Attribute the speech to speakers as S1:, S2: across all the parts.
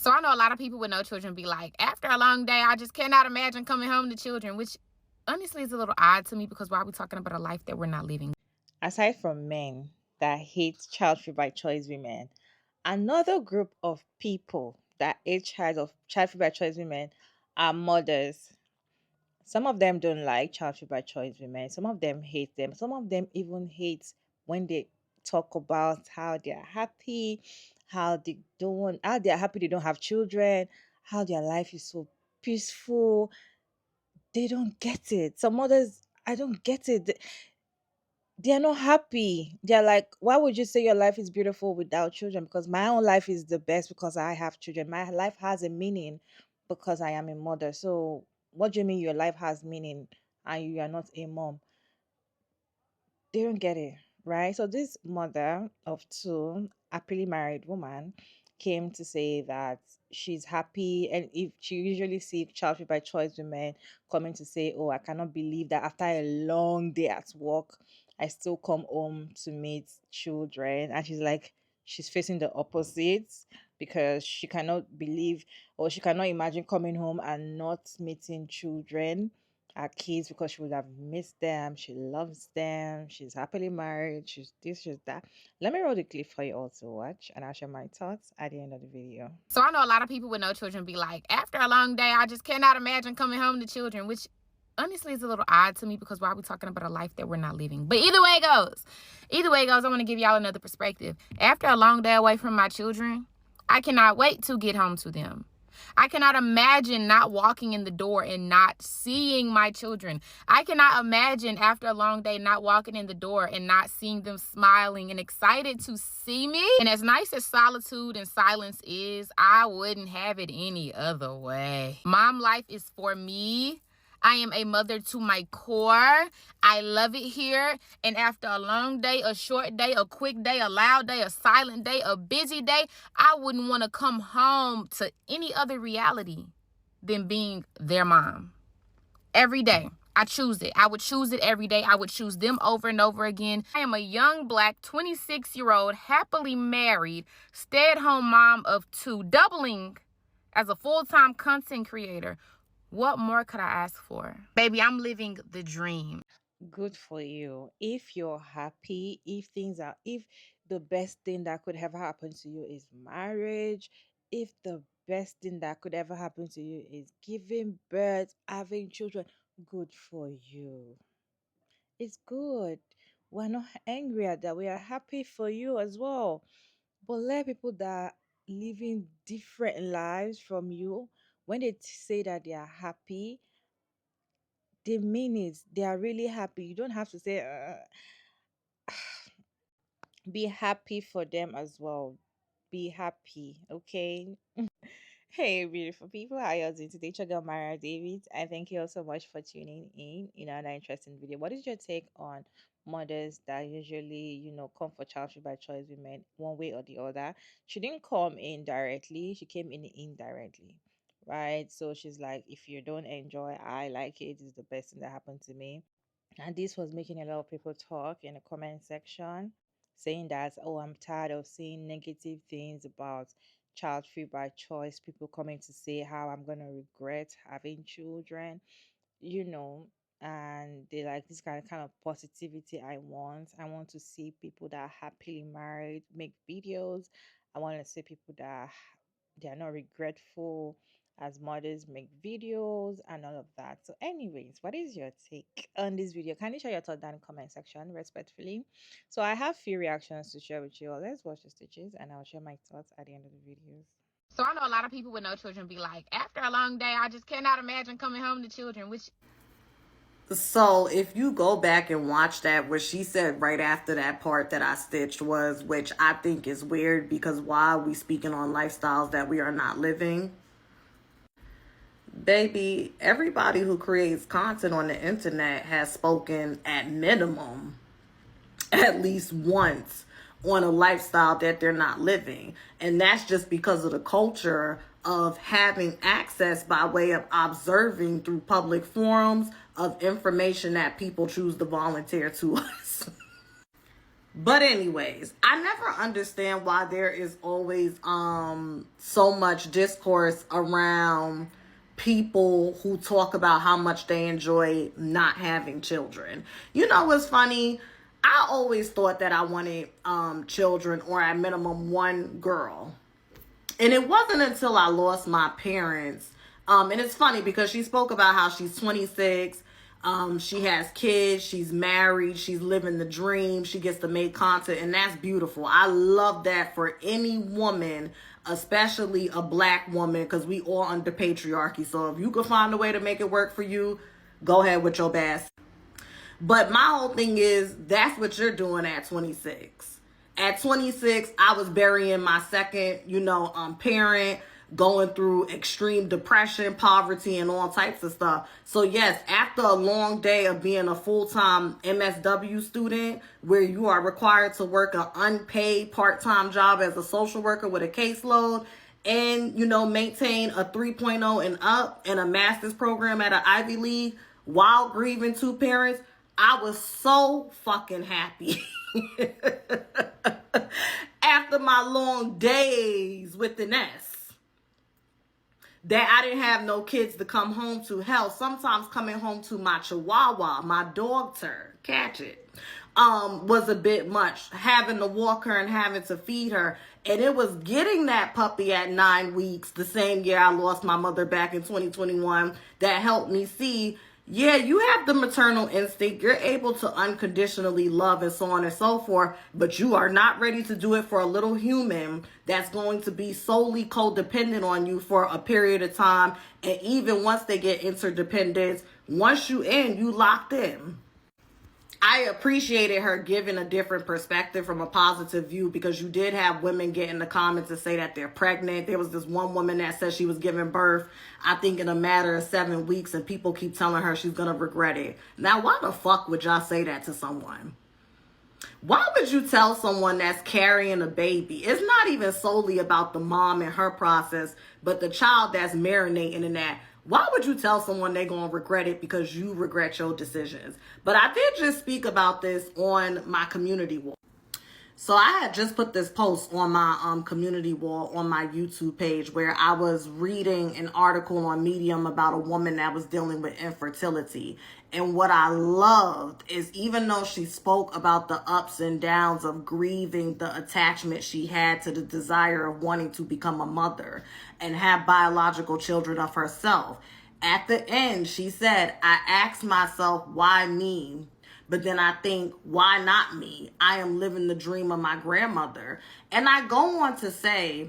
S1: So I know a lot of people with no children be like, after a long day, I just cannot imagine coming home to children, which honestly is a little odd to me because why are we talking about a life that we're not living?
S2: Aside from men that hate child-free by choice women, another group of people that hate child-free by choice women are mothers. Some of them don't like child-free by choice women. Some of them hate them. Some of them even hate when they talk about how they're happy, how they're happy they don't have children, how their life is so peaceful. They don't get it. Some mothers, I don't get it. They're not happy. They're like, why would you say your life is beautiful without children? Because my own life is the best because I have children. My life has a meaning because I am a mother. So, what do you mean your life has meaning and you are not a mom? They don't get it, right? So this mother of two, happily married woman, came to say that she's happy, and if she usually see child by choice women coming to say, "Oh, I cannot believe that after a long day at work, I still come home to meet children," and she's like, she's facing the opposites because she cannot believe or she cannot imagine coming home and not meeting children, her kids, because she would have missed them. She loves them. She's happily married. She's this, she's that. Let me roll the clip for you all to watch, and I'll share my thoughts at the end of the video.
S1: So I know a lot of people with no children be like, after a long day, I just cannot imagine coming home to children, which honestly is a little odd to me because why are we talking about a life that we're not living? But either way it goes, I want to give y'all another perspective. After a long day away from my children, I cannot wait to get home to them. I cannot imagine not walking in the door and not seeing my children. I cannot imagine after a long day not walking in the door and not seeing them smiling and excited to see me. And as nice as solitude and silence is, I wouldn't have it any other way. Mom life is for me. I am a mother to my core. I love it here. And after a long day, a short day, a quick day, a loud day, a silent day, a busy day, I wouldn't want to come home to any other reality than being their mom. Every day, I choose it. I would choose it every day. I would choose them over and over again. I am a young black 26-year-old, happily married, stay-at-home mom of two, doubling as a full-time content creator. What more could I ask for? Baby, I'm living the dream.
S2: Good for you. If you're happy, if the best thing that could ever happen to you is marriage, if the best thing that could ever happen to you is giving birth, having children, good for you. It's good. We're not angry at that. We are happy for you as well. But let people that are living different lives from you, when they say that they are happy, they mean it. They are really happy. You don't have to say, be happy for them as well. Be happy, okay? Hey, beautiful people, how you all doing today? It's your girl Mara David. I thank you all so much for tuning in another interesting video. What is your take on mothers that usually, come for childhood by choice women one way or the other? She didn't come in directly, she came in indirectly, right? So she's like, if you don't enjoy, I like it. It's the best thing that happened to me. And this was making a lot of people talk in the comment section, saying that, oh, I'm tired of seeing negative things about child free by choice, people coming to say how I'm going to regret having children, you know, and they like this kind of positivity I want. I want to see people that are happily married make videos. I want to see people that they are not regretful as mothers make videos and all of that. So, anyways, what is your take on this video? Can you share your thought down in the comment section respectfully? So I have few reactions to share with you all. Let's watch the stitches and I'll share my thoughts at the end of the videos.
S1: So I know a lot of people with no children be like, after a long day, I just cannot imagine coming home to children, which
S3: So if you go back and watch that, what she said right after that part that I stitched was, which I think is weird because why are we speaking on lifestyles that we are not living? Baby, everybody who creates content on the internet has spoken at minimum at least once on a lifestyle that they're not living. And that's just because of the culture of having access by way of observing through public forums of information that people choose to volunteer to us. But anyways, I never understand why there is always so much discourse around people who talk about how much they enjoy not having children. You know what's funny? I always thought that I wanted children, or at minimum one girl. And it wasn't until I lost my parents. And it's funny because she spoke about how she's 26. She has kids. She's married. She's living the dream. She gets to make content. And that's beautiful. I love that for any woman, especially a black woman, because we all under patriarchy. So if you could find a way to make it work for you, go ahead with your best. But my whole thing is, that's what you're doing at 26. At 26, I was burying my second, parent, going through extreme depression, poverty, and all types of stuff. So yes, after a long day of being a full-time MSW student, where you are required to work an unpaid part-time job as a social worker with a caseload, and, maintain a 3.0 and up and a master's program at an Ivy League while grieving two parents, I was so fucking happy. After my long days with the nest, that I didn't have no kids to come home to. Hell, sometimes coming home to my chihuahua, my dog turd, catch it, was a bit much. Having to walk her and having to feed her. And it was getting that puppy at 9 weeks, the same year I lost my mother back in 2021, that helped me see, yeah, you have the maternal instinct. You're able to unconditionally love and so on and so forth, but you are not ready to do it for a little human that's going to be solely codependent on you for a period of time. And even once they get interdependent, once you locked in. I appreciated her giving a different perspective from a positive view, because you did have women get in the comments and say that they're pregnant. There was this one woman that said she was giving birth, I think, in a matter of 7 weeks, and people keep telling her she's going to regret it. Now, why the fuck would y'all say that to someone? Why would you tell someone that's carrying a baby? It's not even solely about the mom and her process, but the child that's marinating in that. Why would you tell someone they're going to regret it because you regret your decisions? But I did just speak about this on my community wall. So I had just put this post on my community wall on my YouTube page, where I was reading an article on Medium about a woman that was dealing with infertility. And what I loved is, even though she spoke about the ups and downs of grieving the attachment she had to the desire of wanting to become a mother and have biological children of herself, at the end she said, I asked myself, why me? But then I think, why not me? I am living the dream of my grandmother. And I go on to say,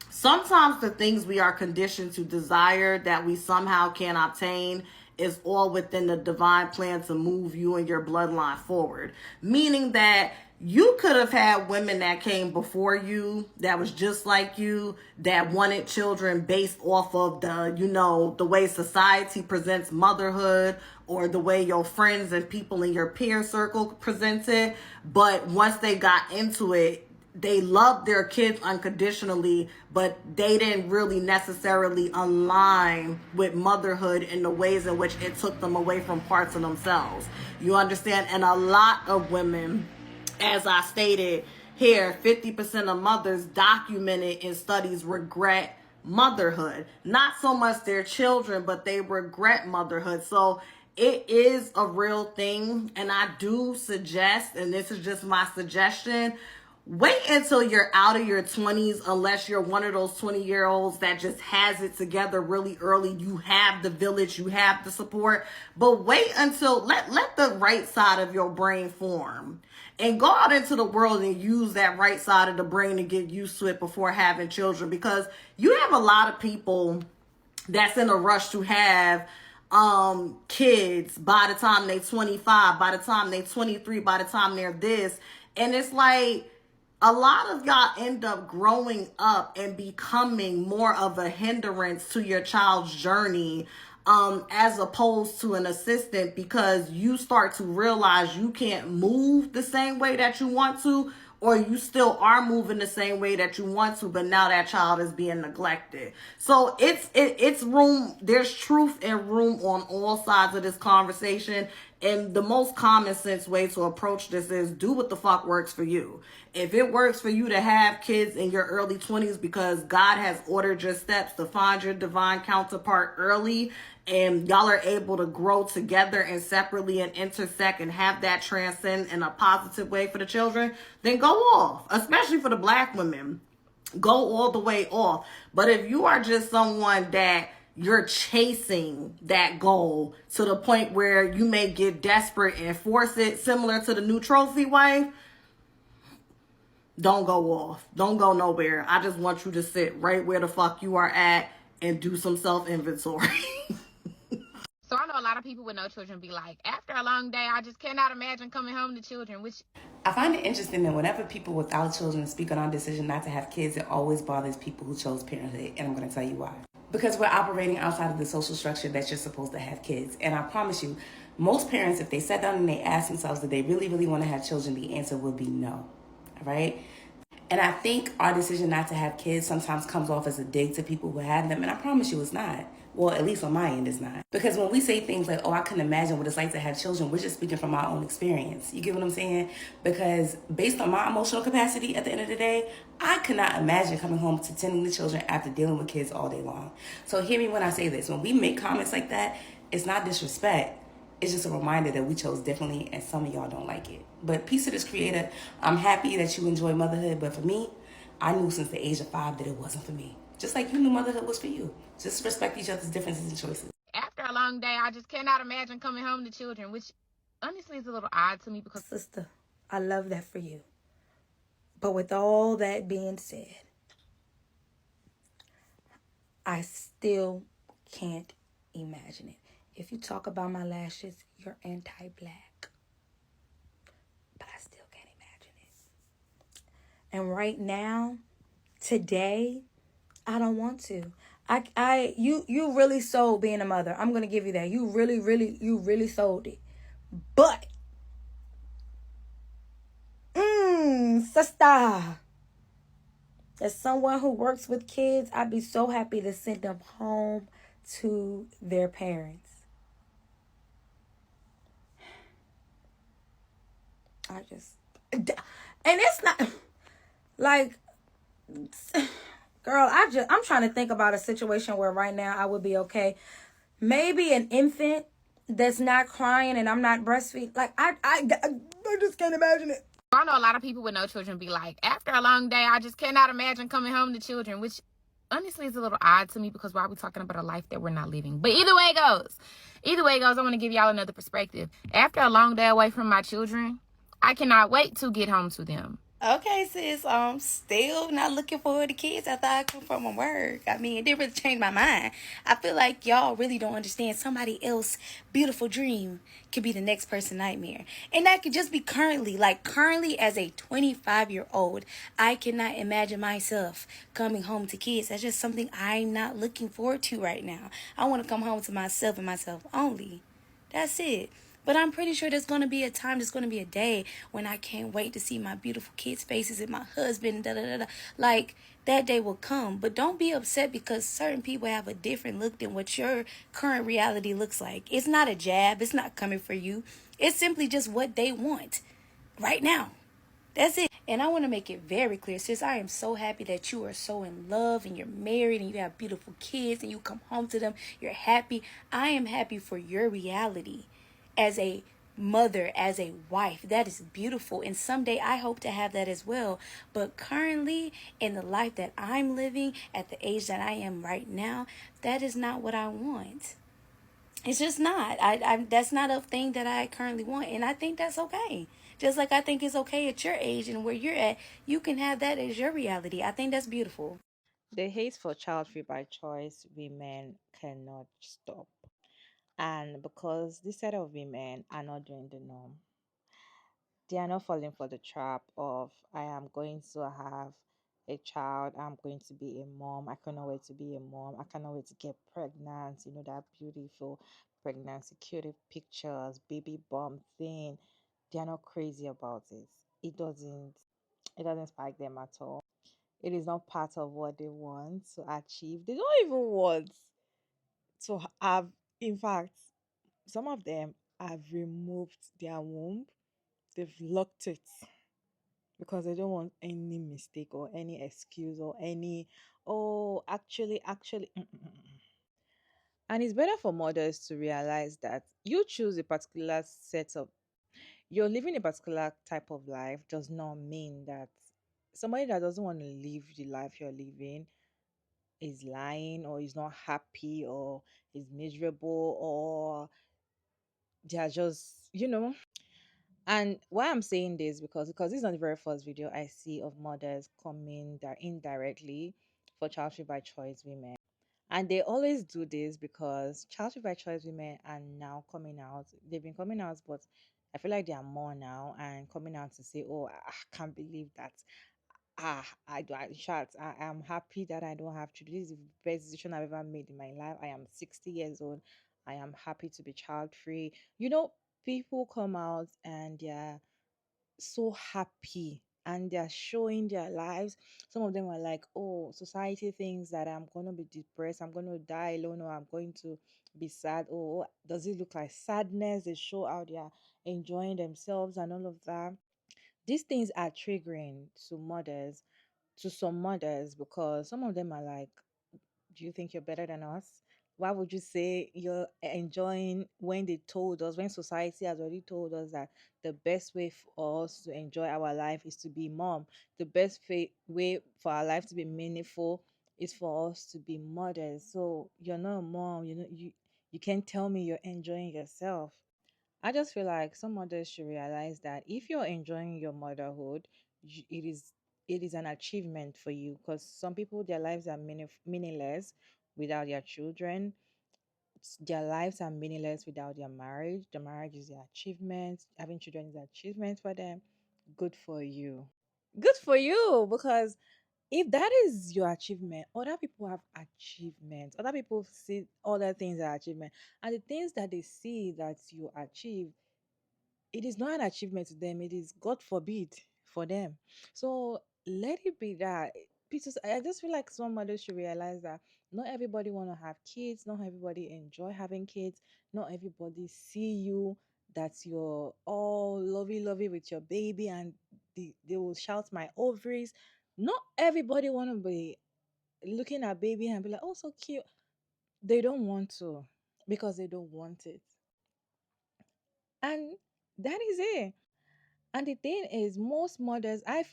S3: sometimes the things we are conditioned to desire that we somehow can't obtain is all within the divine plan to move you and your bloodline forward. Meaning that you could have had women that came before you that was just like you, that wanted children based off of the way society presents motherhood, or the way your friends and people in your peer circle present it. But once they got into it, they loved their kids unconditionally, but they didn't really necessarily align with motherhood in the ways in which it took them away from parts of themselves. You understand? And a lot of women, as I stated here, 50% of mothers documented in studies regret motherhood. Not so much their children, but they regret motherhood. So it is a real thing. And I do suggest, and this is just my suggestion, wait until you're out of your 20s, unless you're one of those 20-year-olds that just has it together really early. You have the village, you have the support. But wait until, let the right side of your brain form. And go out into the world and use that right side of the brain to get used to it before having children. Because you have a lot of people that's in a rush to have kids by the time they're 25, by the time they're 23, by the time they're this. And it's like, a lot of y'all end up growing up and becoming more of a hindrance to your child's journey, as opposed to an assistant, because you start to realize you can't move the same way that you want to, or you still are moving the same way that you want to, but now that child is being neglected. So it's room, there's truth and room on all sides of this conversation. And the most common sense way to approach this is do what the fuck works for you. If it works for you to have kids in your early 20s because God has ordered your steps to find your divine counterpart early, and y'all are able to grow together and separately and intersect and have that transcend in a positive way for the children, then go off. Especially for the black women, go all the way off. But if you are just someone that you're chasing that goal to the point where you may get desperate and force it, similar to the new trophy wife, don't go off. Don't go nowhere. I just want you to sit right where the fuck you are at and do some self-inventory.
S1: So I know a lot of people with no children be like, after a long day, I just cannot imagine coming home to children, which
S4: I find it interesting that whenever people without children speak on our decision not to have kids, it always bothers people who chose parenthood, and I'm going to tell you why. Because we're operating outside of the social structure that you're supposed to have kids. And I promise you, most parents, if they sat down and they asked themselves, do they really, really want to have children, the answer would be no. All right? And I think our decision not to have kids sometimes comes off as a dig to people who have them. And I promise you it's not. Well, at least on my end, it's not. Because when we say things like, oh, I couldn't imagine what it's like to have children, we're just speaking from our own experience. You get what I'm saying? Because based on my emotional capacity at the end of the day, I could not imagine coming home to tending the children after dealing with kids all day long. So hear me when I say this. When we make comments like that, it's not disrespect. It's just a reminder that we chose differently and some of y'all don't like it. But peace to this creator. I'm happy that you enjoy motherhood, but for me, I knew since the age of 5 that it wasn't for me. Just like you knew motherhood was for you. Just respect each other's differences and choices.
S1: after a long day, I just cannot imagine coming home to children, which honestly is a little odd to me because,
S5: Sister, I love that for you. But with all that being said, I still can't imagine it. If you talk about my lashes, you're anti-black. But I still can't imagine it. And right now, today, I don't want to. You really sold being a mother. I'm gonna give you that. You really sold it. But, sister, as someone who works with kids, I'd be so happy to send them home to their parents. And it's not like, girl, I'm trying to think about a situation where right now I would be okay. Maybe an infant that's not crying and I'm not breastfeeding. Like, I just can't imagine it.
S1: I know a lot of people with no children be like, after a long day, I just cannot imagine coming home to children, which honestly is a little odd to me because why are we talking about a life that we're not living? But either way it goes, I want to give y'all another perspective. After a long day away from my children, I cannot wait to get home to them.
S4: Okay, sis, still not looking forward to kids after I come from work. I mean, it didn't really change my mind. I feel like y'all really don't understand somebody else's beautiful dream could be the next person's nightmare. And that could just be currently as a 25-year-old, I cannot imagine myself coming home to kids. That's just something I'm not looking forward to right now. I want to come home to myself and myself only. That's it. But I'm pretty sure there's going to be a time, there's going to be a day when I can't wait to see my beautiful kids' faces and my husband, Like, that day will come. But don't be upset because certain people have a different look than what your current reality looks like. It's not a jab. It's not coming for you. It's simply just what they want right now. That's it. And I want to make it very clear, sis, I am so happy that you are so in love and you're married and you have beautiful kids and you come home to them. You're happy. I am happy for your reality as a mother, as a wife. That is beautiful. And someday I hope to have that as well. But currently, in the life that I'm living, at the age that I am right now, that is not what I want. It's just not. That's not a thing that I currently want. And I think that's okay. Just like I think it's okay at your age and where you're at, you can have that as your reality. I think that's beautiful.
S2: The hate for child free by choice women cannot stop. And because this set of women are not doing the norm, they are not falling for the trap of I am going to have a child, I'm going to be a mom, I cannot wait to be a mom, I cannot wait to get pregnant, that beautiful pregnancy cutie pictures, baby bump thing. They are not crazy about it. It doesn't spike them at all. It is not part of what they want to achieve. They don't even want to have, in fact, some of them have removed their womb, they've locked it because they don't want any mistake or any excuse or any, oh, actually. And it's better for mothers to realize that you choose a particular set of, you're living a particular type of life does not mean that somebody that doesn't want to live the life you're living is lying or is not happy or is miserable or they're just, And why I'm saying this because this is not the very first video I see of mothers coming that indirectly for child free by choice women. And they always do this because child free by choice women are now coming out. They've been coming out, but I feel like they are more now and coming out to say, "Oh, I can't believe that. I do. I am happy that I don't have to. This is the best decision I've ever made in my life. I am 60 years old. I am happy to be child free." People come out and they're so happy and they're showing their lives. Some of them are like, oh, society thinks that I'm going to be depressed, I'm going to die alone, or I'm going to be sad. Oh, does it look like sadness? They show how they're enjoying themselves and all of that. These things are triggering to some mothers, because some of them are like, do you think you're better than us? Why would you say you're enjoying when they told us, when society has already told us that the best way for us to enjoy our life is to be mom? The best way for our life to be meaningful is for us to be mothers. So you're not a mom, you can't tell me you're enjoying yourself. I just feel like some mothers should realize that if you're enjoying your motherhood, it is an achievement for you, because some people, their lives are meaningless without their children. Their lives are meaningless without their marriage. The marriage is their achievement. Having children is an achievement for them. Good for you. Good for you, because if that is your achievement, other people have achievements. Other people see other things as achievement, and the things that they see that you achieve, it is not an achievement to them, it is God forbid for them. So let it be that. Because I just feel like some mothers should realize that not everybody want to have kids, not everybody enjoy having kids, not everybody see you that you're all lovey with your baby and they will shout my ovaries. Not everybody want to be looking at baby and be like, oh, so cute. They don't want to, because they don't want it. And that is it. And the thing is, most mothers, I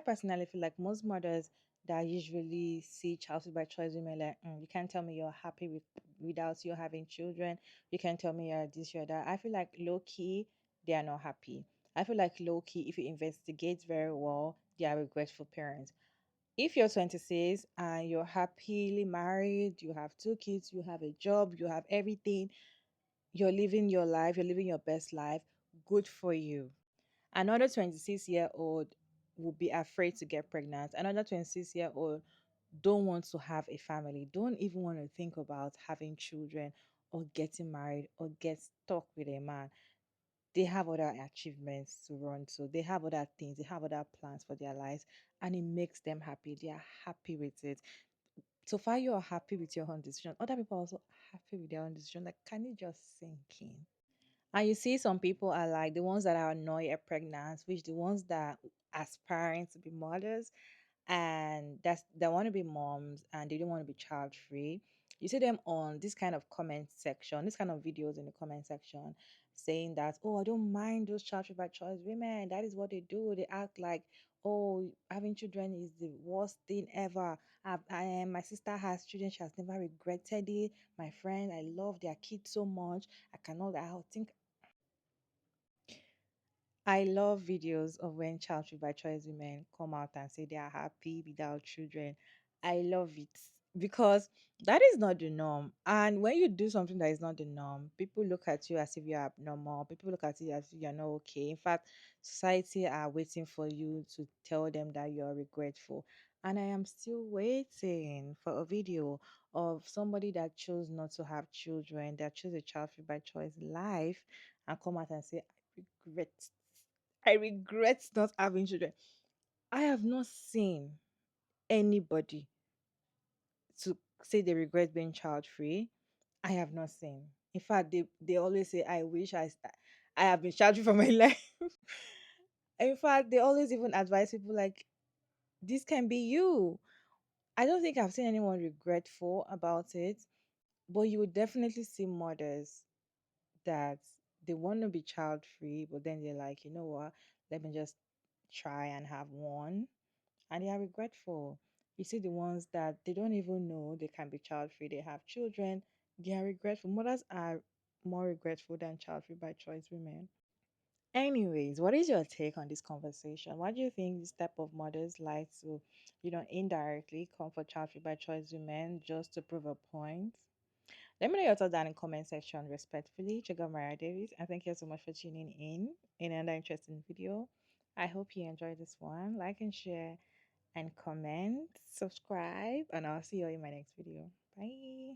S2: personally feel like most mothers that usually see child by choice women like, you can't tell me you're happy without you having children. You can't tell me you're this, you're that. I feel like low key, they are not happy. I feel like low key, if you investigate very well, they are regretful parents. If you're 26 and you're happily married, you have two kids, you have a job, you have everything, you're living your life, you're living your best life, good for you. Another 26-year-old will be afraid to get pregnant. Another 26-year-old don't want to have a family, don't even want to think about having children or getting married or get stuck with a man. They have other achievements to run to. They have other things. They have other plans for their lives, and it makes them happy. They are happy with it. So far, you are happy with your own decision. Other people are also happy with their own decision. Like, can you just sink in? And you see, some people are like the ones that are not yet pregnant, which the ones that aspiring to be mothers, and that's they want to be moms and they don't want to be child free. You see them on this kind of comment section, this kind of videos in the comment section, saying that, oh, I don't mind those child free by choice women. That is what they do. They act like, oh, having children is the worst thing ever. My sister has children, she has never regretted it. My friend, I love their kids so much. I cannot. I think I love videos of when child free by choice women come out and say they are happy without children. I love it because that is not the norm. And when you do something that is not the norm, people look at you as if you're abnormal. People look at you as if you're not okay. In fact, society are waiting for you to tell them that you're regretful. And I am still waiting for a video of somebody that chose not to have children, that chose a child free by choice life, and come out and say, regret I regret not having children. I have not seen anybody to say they regret being child free. I have not seen. In fact, they always say, I wish I have been child-free for my life. In fact, they always even advise people like, this can be you. I don't think I've seen anyone regretful about it, but you would definitely see mothers that they want to be child free, but then they're like, you know what, let me just try and have one. And they are regretful. You see the ones that they don't even know they can be child free, they have children, they are regretful. Mothers are more regretful than child free by choice women. Anyways, what is your take on this conversation? Why do you think this type of mothers like to, indirectly come for child free by choice women just to prove a point? Let me know your thoughts down in the comment section respectfully. Check out Mariah Davis, and thank you so much for tuning in another interesting video. I hope you enjoyed this one. Like and share and comment, subscribe, and I'll see you in my next video. Bye.